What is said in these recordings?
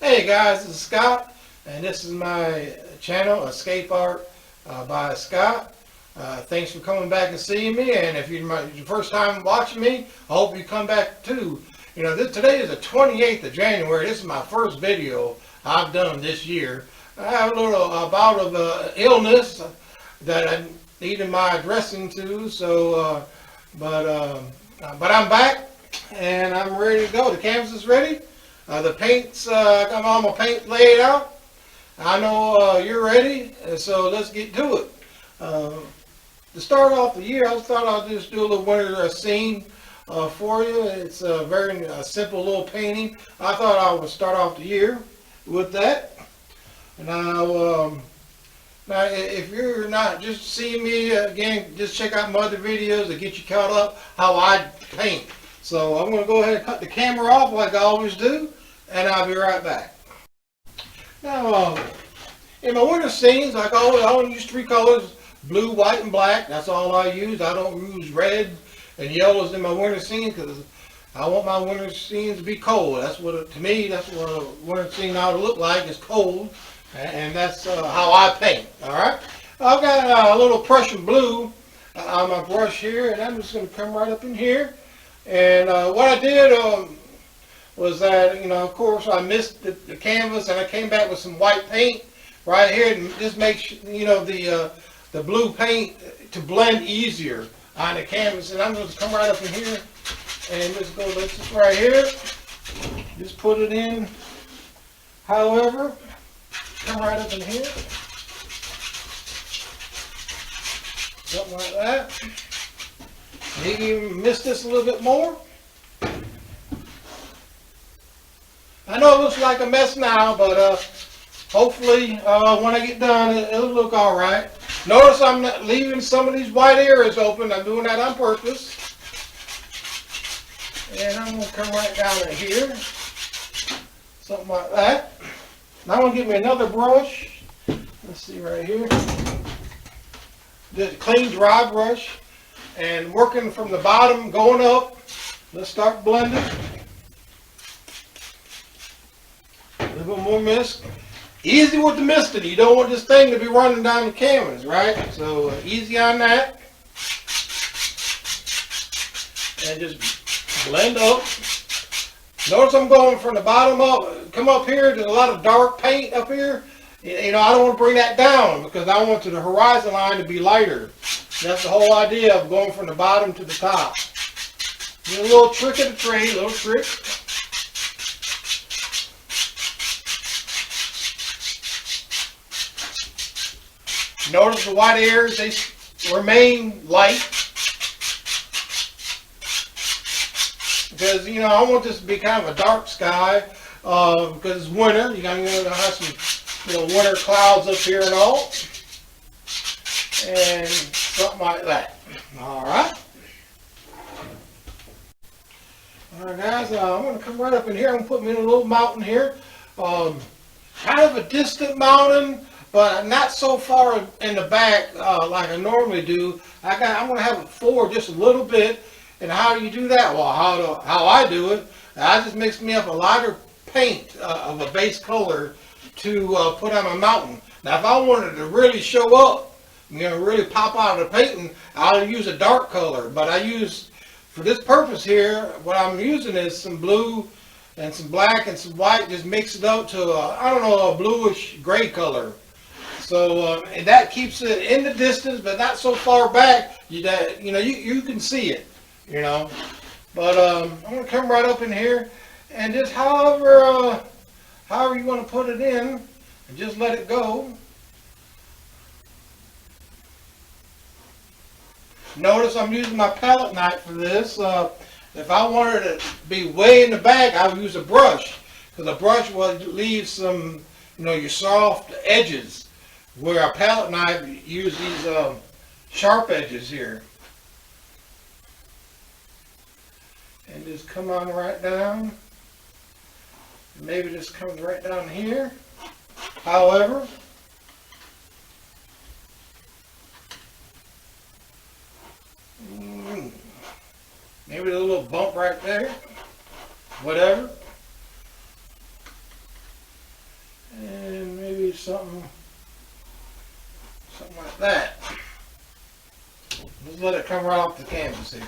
Hey guys, this is Scott, and this is my channel, Escape Art by Scott. Thanks for coming back and seeing me, and if you're your first time watching me, I hope you come back too. You know, today is the 28th of January. This is my first video I've done this year. I have a little bout of illness that I needed my addressing to, so, but I'm back, and I'm ready to go. The canvas is ready. The paint's, I got all my paint laid out. I know you're ready, so let's get to it. To start off the year, I thought I'll just do a little winter scene for you. It's a very simple little painting. I thought I would start off the year with that. Now, if you're not just seeing me again, just check out my other videos to get you caught up how I paint. So I'm going to go ahead and cut the camera off like I always do, and I'll be right back. Now, in my winter scenes, like always, I only use three colors: blue, white, and black. That's all I use. I don't use red and yellows in my winter scenes because I want my winter scenes to be cold. That's what, to me, that's what a winter scene ought to look like, is cold, and that's how I paint. All right. I've got a little Prussian blue on my brush here, and I'm just going to come right up in here. And what I did was that, you know, of course, I missed the canvas, and I came back with some white paint right here, and just makes, you know, the blue paint to blend easier on the canvas. And I'm going to come right up in here and just go this right here. Just put it in. However, come right up in here. Something like that. You can even miss this a little bit more. I know it looks like a mess now, but hopefully when I get done, it'll look all right. Notice I'm not leaving some of these white areas open. I'm doing that on purpose. And I'm going to come right down in here. Something like that. Now I'm going to get me another brush. Let's see right here. Just a clean, dry brush. And working from the bottom, going up, let's start blending. A little bit more mist. Easy with the misting. You don't want this thing to be running down the canvas, right? So easy on that. And just blend up. Notice I'm going from the bottom up, come up here. There's a lot of dark paint up here. You know, I don't want to bring that down because I want the horizon line to be lighter. That's the whole idea of going from the bottom to the top. A little trick of the trade, little trick. Notice the white areas, they remain light. Because, you know, I want this to be kind of a dark sky because it's winter. You're going to have some, you know, winter clouds up here and all. And something like that. Alright. Alright guys, I'm going to come right up in here. I'm going to put me in a little mountain here. Kind of a distant mountain, but not so far in the back like I normally do. I'm going to have it forward just a little bit. And how do you do that? Well, how I do it, I just mix me up a lighter paint of a base color to put on my mountain. Now if I wanted to really show up, you know, really pop out of the painting, I'll use a dark color. But I use, for this purpose here, what I'm using is some blue and some black and some white, just mix it up to, I don't know, a bluish gray color. So, and that keeps it in the distance, but not so far back, you know, you can see it, you know. But I'm going to come right up in here, and just however you want to put it in, and just let it go. Notice I'm using my palette knife for this. If I wanted it to be way in the back, I would use a brush. Because a brush will leave some, you know, your soft edges. Where a palette knife, you use these sharp edges here. And just come on right down. Maybe this comes right down here. However, maybe a little bump right there, whatever. something like that. Just let it come right off the canvas here.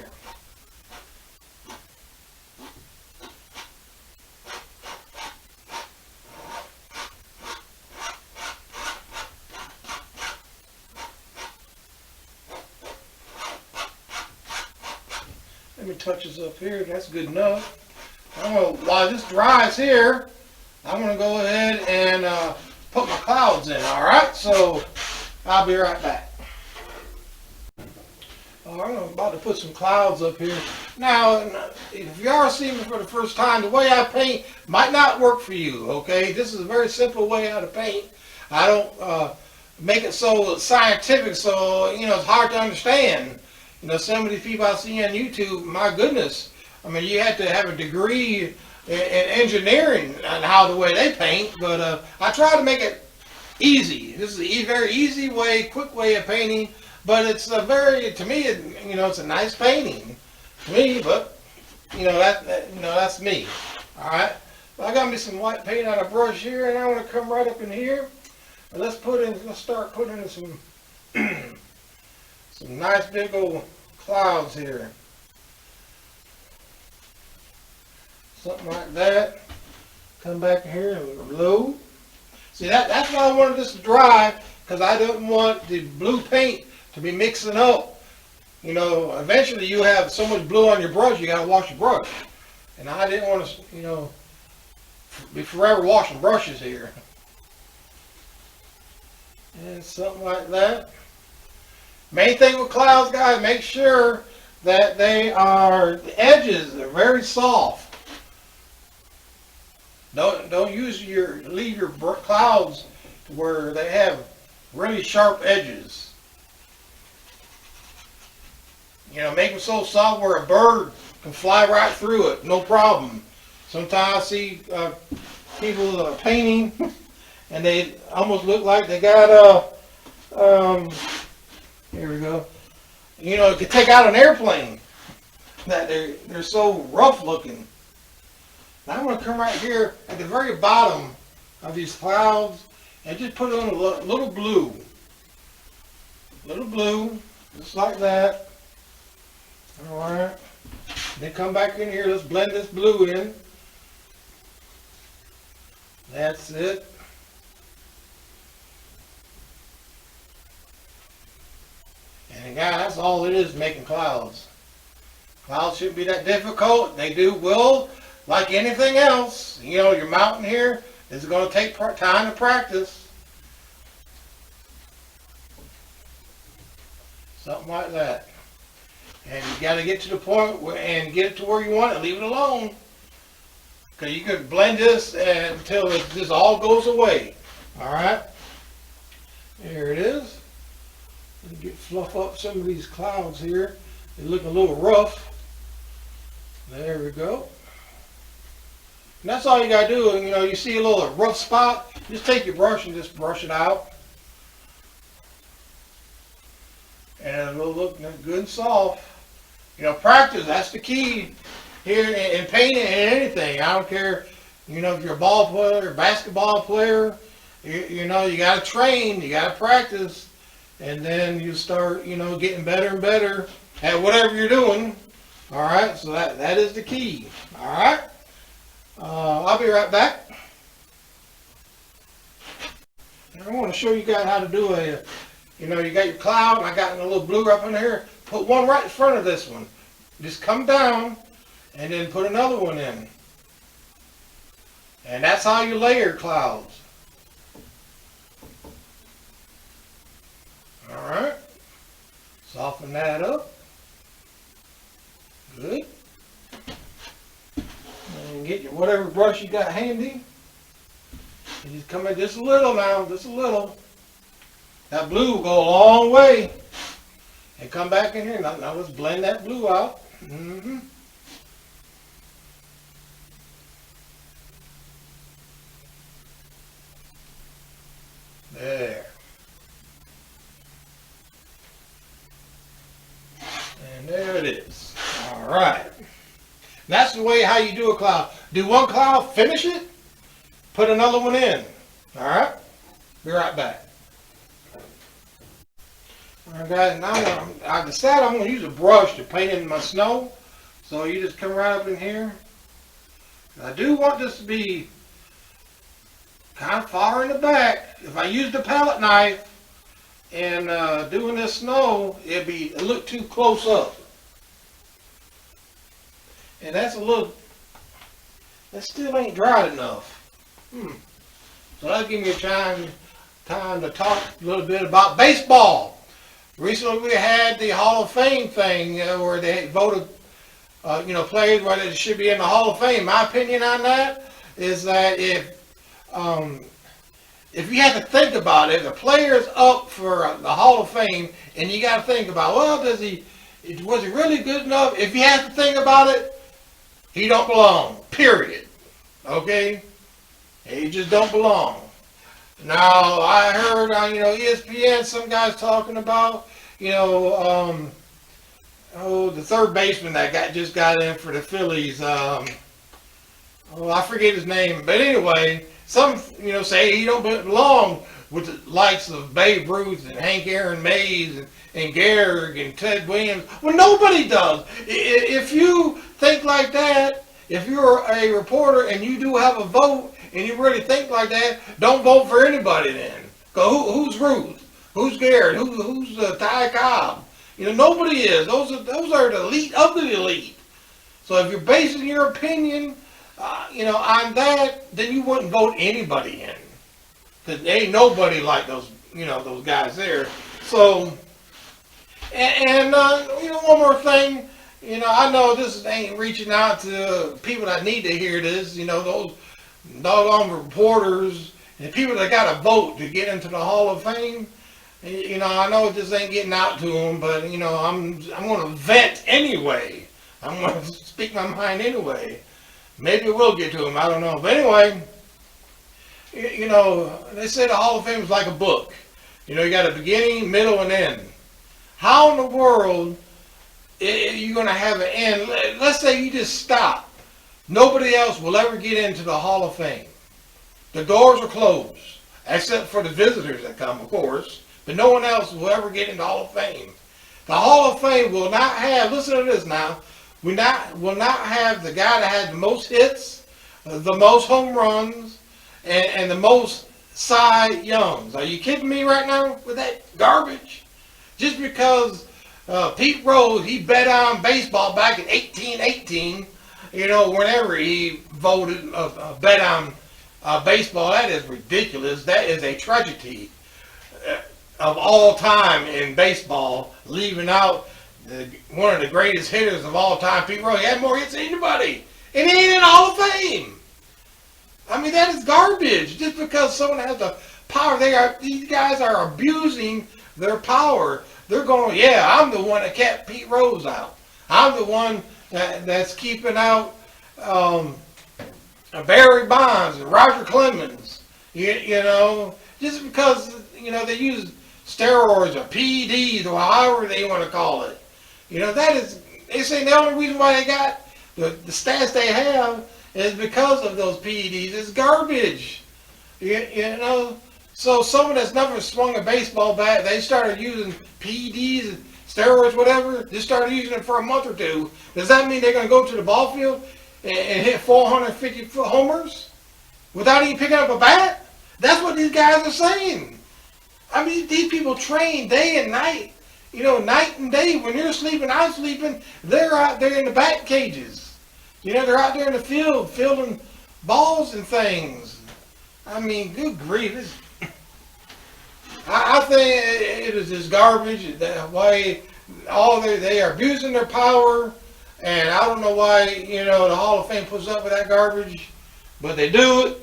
Let me touch this up here. That's good enough. While this dries here, I'm going to go ahead and put my clouds in. All right, so I'll be right back. I'm about to put some clouds up here. Now, if you are seeing me for the first time, the way I paint might not work for you, okay? This is a very simple way how to paint. I don't make it so scientific, so, it's hard to understand. Some of these people I see on YouTube, my goodness, I mean, you have to have a degree in engineering on how the way they paint, but I try to make it easy. This is a very easy way, quick way of painting, but it's to me, it's a nice painting to me, but, that's me. All right, well, I got me some white paint on a brush here, and I want to come right up in here, and let's start putting in some some nice big old clouds here. Something like that. Come back here and blue. See, that's why I wanted this to dry, because I didn't want the blue paint to be mixing up. Eventually you have so much blue on your brush, you got to wash your brush. And I didn't want to, be forever washing brushes here. And something like that. Main thing with clouds, guys, make sure that the edges are very soft. Don't leave your clouds to where they have really sharp edges. Make them so soft where a bird can fly right through it, no problem. Sometimes I see people painting and they almost look like they got here we go. It could take out an airplane. That they're so rough looking. Now I'm going to come right here at the very bottom of these clouds and just put on a little blue. Little blue, just like that. All right. Then come back in here. Let's blend this blue in. That's it. And guys, that's all it is, making clouds. Clouds shouldn't be that difficult. They will, like anything else. Your mountain here is going to take time to practice. Something like that. And you got to get to the point and get it to where you want it. Leave it alone. Because you can blend this until it just all goes away. All right. There it is. Let me fluff up some of these clouds here. They look a little rough. There we go. And that's all you got to do. You see a little rough spot, just take your brush and just brush it out. And it'll look good and soft. Practice, that's the key here in painting and anything. I don't care, if you're a ball player, basketball player, you got to train, you got to practice. And then you start, getting better and better at whatever you're doing. All right, so that is the key. All right, I'll be right back. And I want to show you guys how to do you got your cloud, and I got a little blue up in here. Put one right in front of this one. Just come down, and then put another one in. And that's how you layer clouds. All right, soften that up. Good. And get your whatever brush you got handy. And just come in just a little now, just a little. That blue will go a long way. And come back in here. Now let's blend that blue out. There. And there it is. All right. That's the way how you do a cloud. Do one cloud, finish it, put another one in. All right. Be right back. Alright guys, now I decided I'm going to use a brush to paint in my snow. So you just come right up in here. I do want this to be kind of far in the back. If I used a palette knife and doing this snow, it'd be a little too close up. And that's a little, that still ain't dry enough. So that'll give me a time to talk a little bit about baseball. Recently we had the Hall of Fame thing where they voted, players where they should be in the Hall of Fame. My opinion on that is that if you have to think about it, the player's up for the Hall of Fame, and you got to think about, well, was he really good enough? If you have to think about it, he don't belong. Period. Okay, he just don't belong. Now I heard on ESPN some guys talking about the third baseman that just got in for the Phillies. I forget his name, but anyway, some say he don't belong with the likes of Babe Ruth and Hank Aaron Mays and Gehrig and Ted Williams. Well, nobody does. If you think like that, if you're a reporter and you do have a vote and you really think like that, don't vote for anybody then. Who's Ruth? Who's Gehrig? Who's Ty Cobb? Nobody is. Those are the elite of the elite. So if you're basing your opinion, on that, then you wouldn't vote anybody in. Because there ain't nobody like those guys there. So, and one more thing. I know this ain't reaching out to people that need to hear this. Those doggone reporters and people that got to vote to get into the Hall of Fame. I know this ain't getting out to them, but I'm going to vent anyway. I'm going to speak my mind anyway. Maybe it will get to them. I don't know. But anyway, they say the Hall of Fame is like a book. You got a beginning, middle, and end. How in the world are you going to have an end? Let's say you just stop. Nobody else will ever get into the Hall of Fame. The doors are closed, except for the visitors that come, of course. But no one else will ever get into the Hall of Fame. The Hall of Fame will not have, listen to this now, will not have the guy that had the most hits, the most home runs, and the most Cy Youngs. Are you kidding me right now with that garbage? Just because Pete Rose, he bet on baseball back in 1818, whenever he bet on baseball, that is ridiculous. That is a tragedy of all time in baseball, leaving out one of the greatest hitters of all time, Pete Rose. He had more hits than anybody, and he ain't in the Hall of Fame. I mean, that is garbage. Just because someone has the power, these guys are abusing their power. They're going, yeah, I'm the one that kept Pete Rose out. I'm the one that's keeping out Barry Bonds and Roger Clemens. Just because they use steroids or PEDs or however they want to call it. They say the only reason why they got the stats they have is because of those PEDs. It's garbage. So someone that's never swung a baseball bat, they started using PEDs, steroids, whatever, just started using it for a month or two. Does that mean they're going to go to the ball field and hit 450-foot homers without even picking up a bat? That's what these guys are saying. I mean, these people train day and night. Night and day. When you're sleeping, I'm sleeping, they're out there in the bat cages. They're out there in the field fielding balls and things. I mean, good grief. I think it is just garbage. That way, they are abusing their power, and I don't know why the Hall of Fame puts up with that garbage, but they do it.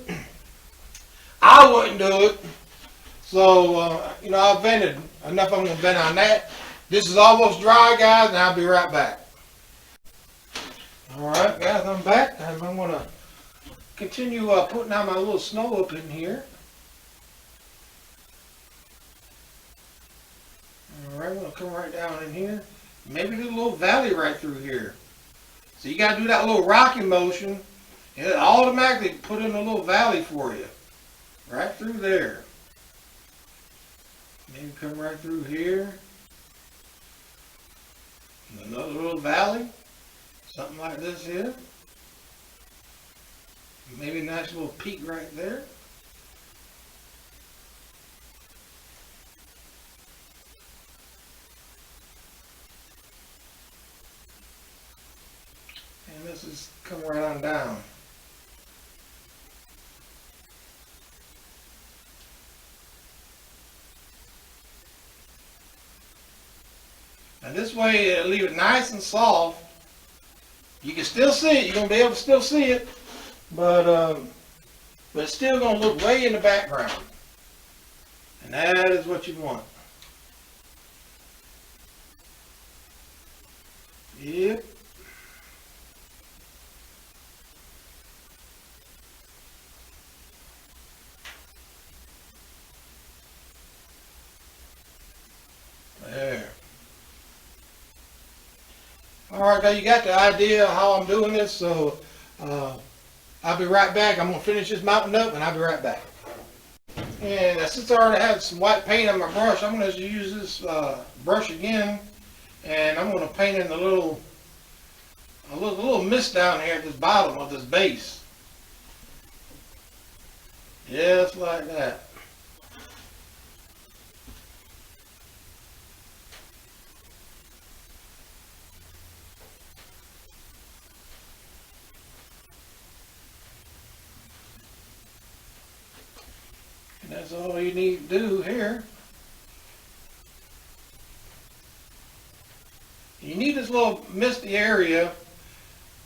I wouldn't do it. So I've vented enough. I'm going to vent on that. This is almost dry, guys, and I'll be right back. All right, guys, I'm back. I'm going to continue putting out my little snow up in here. All right, I'm going to come right down in here. Maybe do a little valley right through here. So you got to do that little rocking motion, and it automatically put in a little valley for you. Right through there. Maybe come right through here. Another little valley. Something like this here. Maybe a nice little peak right there. And this is come right on down. And this way it'll leave it nice and soft. You can still see it. You're going to be able to still see it. But it's still going to look way in the background. And that is what you want. Yep. There. Alright, guys, you got the idea of how I'm doing this, so I'll be right back. I'm going to finish this mountain up, and I'll be right back. And since I already have some white paint on my brush, I'm going to use this brush again, and I'm going to paint in a little mist down here at this bottom of this base. Just like that. And that's all you need to do here. You need this little misty area,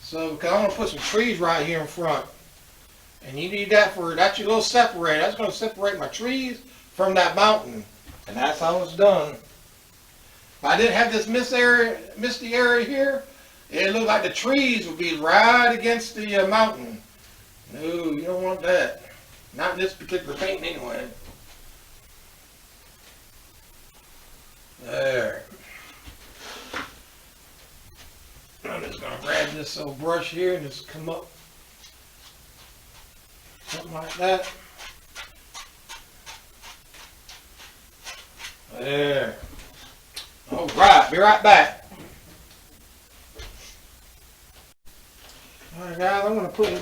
so because I'm going to put some trees right here in front. And you need that that's your little separator. That's going to separate my trees from that mountain. And that's how it's done. If I didn't have this misty area here, it looked like the trees would be right against the mountain. No, you don't want that. Not in this particular painting anyway. There. I'm just going to grab this little brush here and just come up. Something like that. There. Alright, be right back. Alright guys, I'm going to put a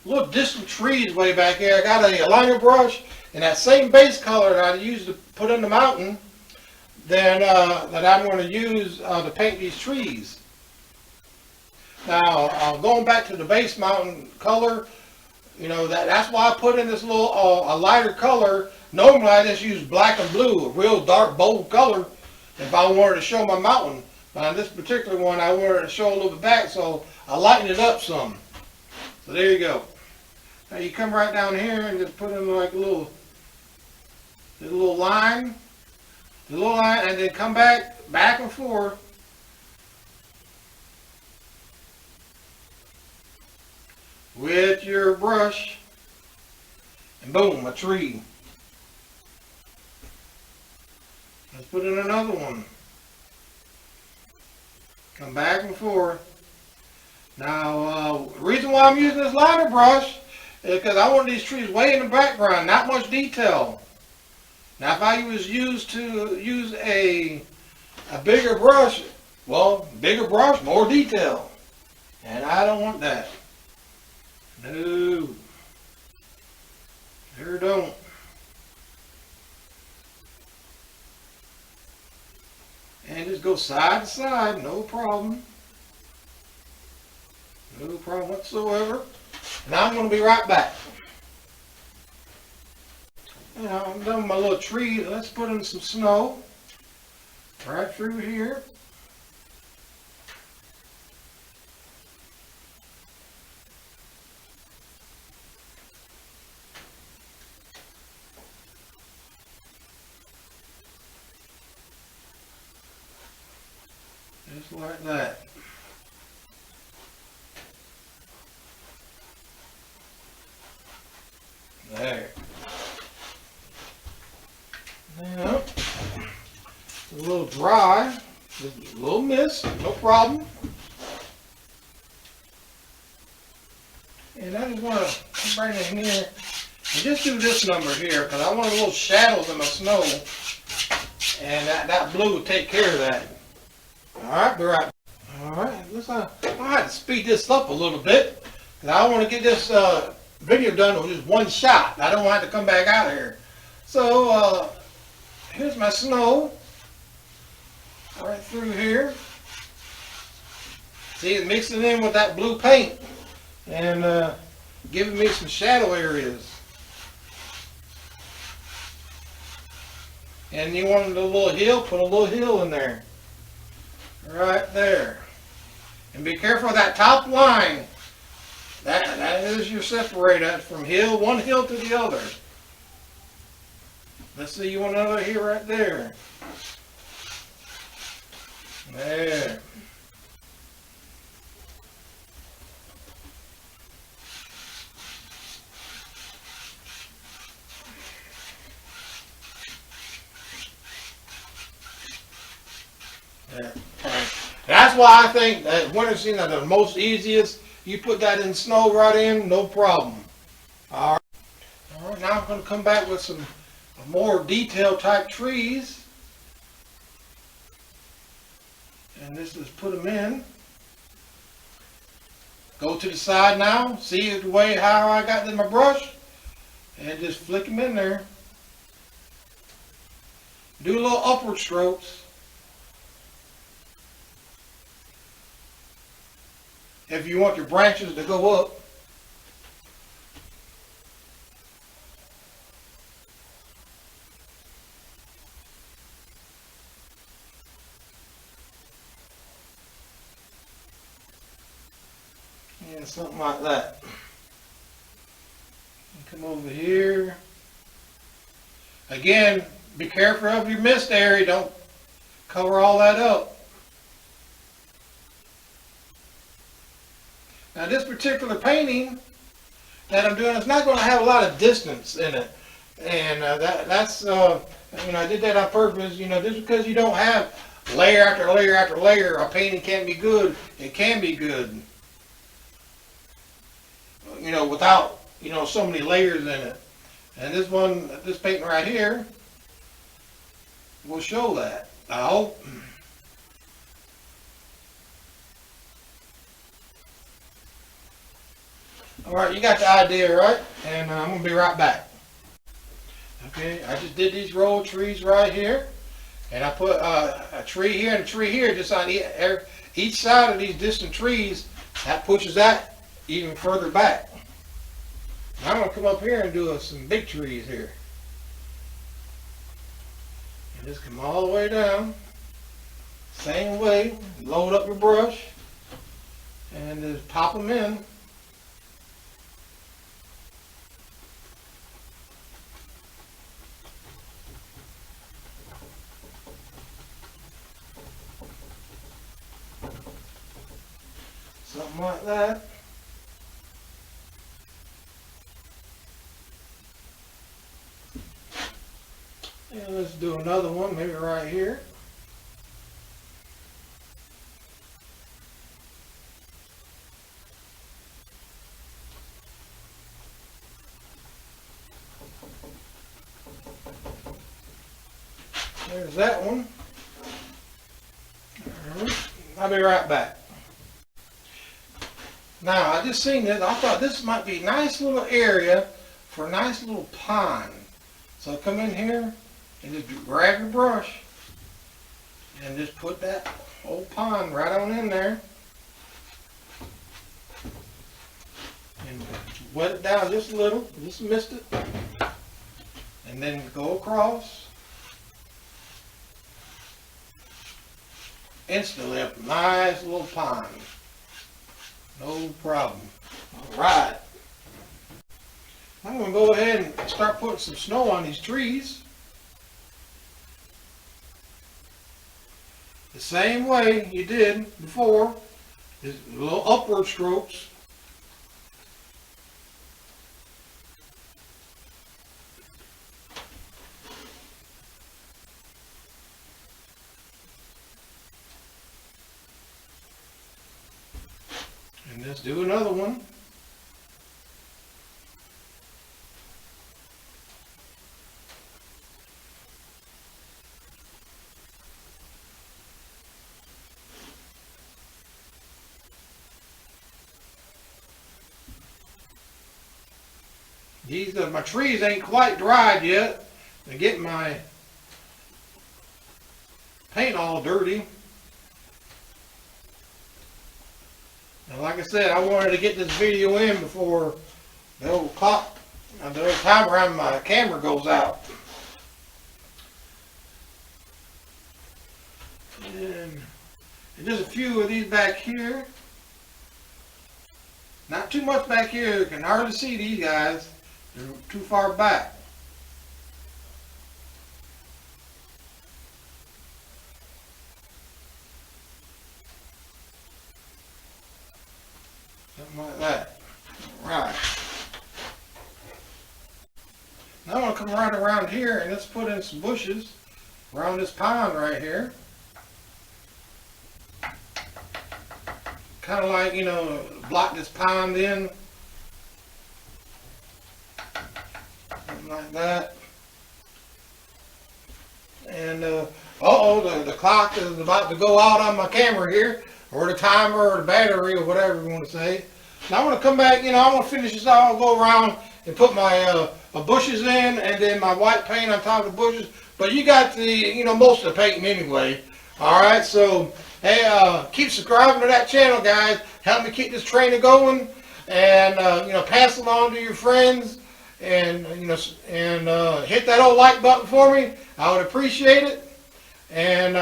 little distant trees way back here. I got a liner brush and that same base color that I used to put in the mountain that I'm going to use to paint these trees. Now, going back to the base mountain color, you know, that's why I put in this little a lighter color. Normally I just use black and blue, a real dark, bold color, if I wanted to show my mountain. But on this particular one, I wanted to show a little bit back, so I lightened it up some. So there you go. Now you come right down here and just put in like a little line, and then come back and forth. With your brush, and boom, a tree. Let's put in another one. Come back and forth. Now, the reason why I'm using this liner brush is because I want these trees way in the background, not much detail. Now, if I was used to use a bigger brush, well, bigger brush, more detail. And I don't want that. No. Sure don't. And just go side to side, no problem. No problem whatsoever. Now I'm going to be right back. Now I'm done with my little tree. Let's put in some snow. Right through here. Just like that. There. Now, a little dry, just a little mist, no problem. And I just want to bring it in here and just do this number here because I want a little shadows in my snow. and that blue will take care of that. All right, be right. All right, I have to speed this up a little bit because I want to get this video done with just one shot. I don't want to come back out here. So here's my snow right through here. See, it's mixing in with that blue paint and giving me some shadow areas. And you want a little hill, put a little hill in there. Right there. And be careful of that top line. That is your separator from one hill to the other. Let's see, you want another here right there. There. There. That's why I think that winter season is the most easiest. You put that in snow right in, no problem. All right. All right, now I'm going to come back with some more detailed type trees. And this is put them in. Go to the side now. See the way how I got in my brush. And just flick them in there. Do a little upward strokes. If you want your branches to go up. Yeah, something like that. Come over here. Again, be careful of your mist area. Don't cover all that up. Now this particular painting that I'm doing is not going to have a lot of distance in it. And that's I did that on purpose, just because you don't have layer after layer after layer, a painting can't be good. It can be good. Without, so many layers in it. And this painting right here will show that, I hope. All right, you got the idea, right? And I'm going to be right back. Okay, I just did these row of trees right here. And I put a tree here and a tree here just on each side of these distant trees. That pushes that even further back. Now I'm going to come up here and do some big trees here. And just come all the way down. Same way, load up your brush. And just pop them in. Something like that. And let's do another one, maybe right here. There's that one. All right. I'll be right back. Now, I just seen this. I thought this might be a nice little area for a nice little pond. So I come in here and just grab your brush and just put that old pond right on in there. And wet it down just a little, just mist it. And then go across. Instantly up a nice little pond. No problem. All right. I'm going to go ahead and start putting some snow on these trees. The same way you did before. Just little upward strokes. And let's do another one. These my trees ain't quite dried yet. They're getting my paint all dirty. And like I said, I wanted to get this video in before the old clock, the old timer on my camera goes out. And just a few of these back here. Not too much back here. You can hardly see these guys. They're too far back. Something like that. Right. Now I'm going to come right around here and let's put in some bushes around this pond right here. Kind of like, you know, block this pond in. Something like that. And, uh-oh, the clock is about to go out on my camera here. Or the timer, or the battery, or whatever you want to say. Now I want to come back, you know, I want to finish this out. I'll go around and put my bushes in, and then my white paint on top of the bushes. But you got the, you know, most of the painting anyway. Alright, so, hey, keep subscribing to that channel, guys. Help me keep this train going. And, you know, pass it along to your friends. And, you know, and hit that old like button for me. I would appreciate it. And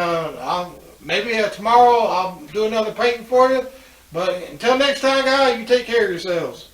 maybe tomorrow I'll do another painting for you. But until next time, guys, you take care of yourselves.